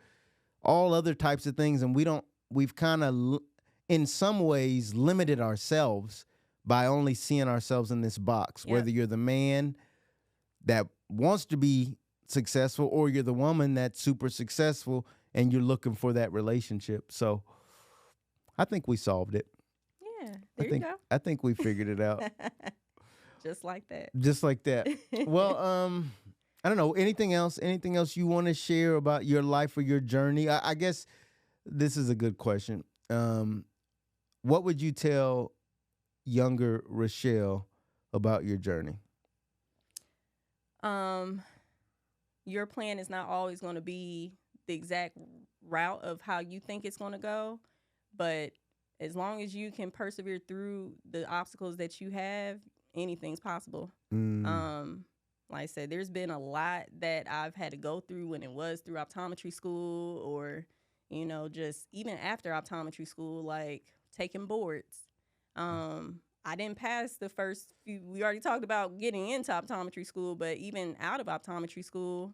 all other types of things. And we've kind of, in some ways, limited ourselves by only seeing ourselves in this box, whether you're the man that wants to be successful or you're the woman that's super successful and you're looking for that relationship. So I think we solved it. Yeah, there you go. I think we figured it out. Just like that. Just like that. Well, I don't know. Anything else you want to share about your life or your journey? I guess this is a good question. What would you tell younger Rashele about your journey? Your plan is not always going to be the exact route of how you think it's going to go, but as long as you can persevere through the obstacles that you have, anything's possible. Like I said, there's been a lot that I've had to go through when it was through optometry school or, just even after optometry school, like taking boards. I didn't pass the first few. We already talked about getting into optometry school, but even out of optometry school,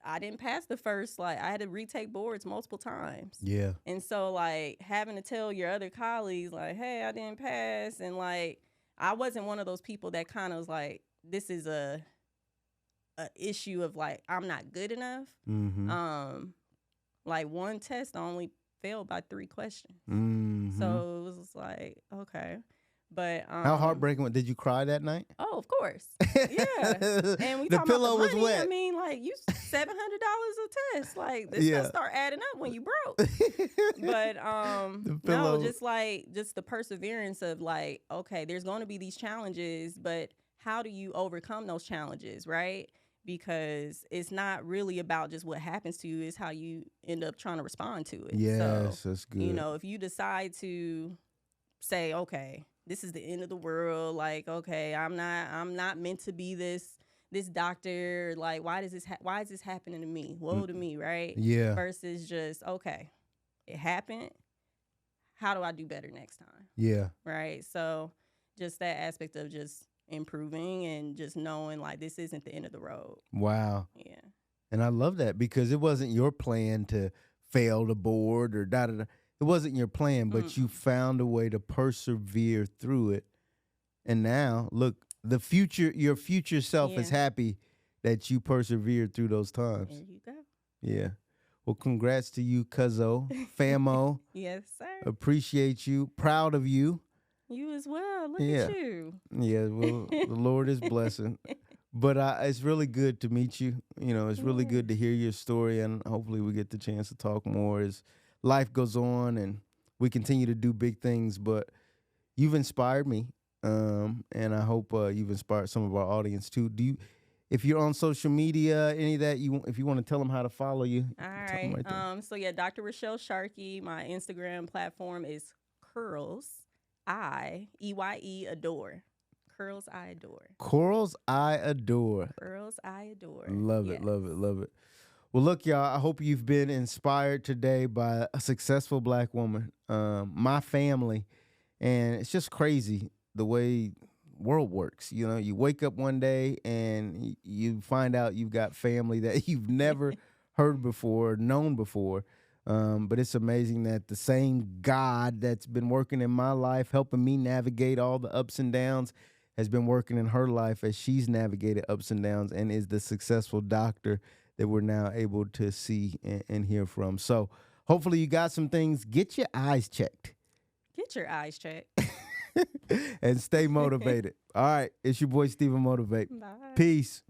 I didn't pass the first, I had to retake boards multiple times. Yeah. And so, having to tell your other colleagues, hey, I didn't pass. And, I wasn't one of those people that kind of was like, this is a issue of, I'm not good enough. One test, I only failed by 3 questions. So, it was like, okay. But how heartbreaking did you cry that night? Oh, of course. Yeah. And we the talking pillow about the money. Was wet. I mean, you $700 a test. This stuff start adding up when you broke. But no, just the perseverance of okay, there's going to be these challenges, but how do you overcome those challenges, right? Because it's not really about just what happens to you, it's how you end up trying to respond to it. Yes, so, that's good. If you decide to say, okay, this is the end of the world. Okay, I'm not meant to be this doctor. Why is this happening to me? Woe to me, right? Yeah. Versus just, okay, it happened. How do I do better next time? Yeah. Right. So just that aspect of just improving and just knowing this isn't the end of the road. Wow. Yeah. And I love that because it wasn't your plan to fail the board or da-da-da. It wasn't your plan, but you found a way to persevere through it. And now, look, your future self is happy that you persevered through those times. There you go. Yeah. Well, congrats to you, Cuzzo, Famo. Yes, sir. Appreciate you. Proud of you. You as well. Look at you. Yeah, well, the Lord is blessing. But it's really good to meet you. It's really good to hear your story, and hopefully we get the chance to talk more as life goes on and we continue to do big things. But you've inspired me, and I hope you've inspired some of our audience too. If you're on social media, any of that, if you want to tell them how to follow you. All right. So yeah, Dr. Rashele Starkey. My Instagram platform is Curls Adore. Curls I Adore. Curls I Adore. Curls I Adore. Love it, love it, love it. Well, look, y'all, I hope you've been inspired today by a successful Black woman, my family. And it's just crazy the way world works. You know, you wake up one day and you find out you've got family that you've never heard before, known before. But it's amazing that the same God that's been working in my life, helping me navigate all the ups and downs, has been working in her life as she's navigated ups and downs and is the successful doctor that we're now able to see and hear from. So hopefully you got some things. Get your eyes checked. Get your eyes checked. And stay motivated. All right. It's your boy, StephenMotivate. Bye. Peace.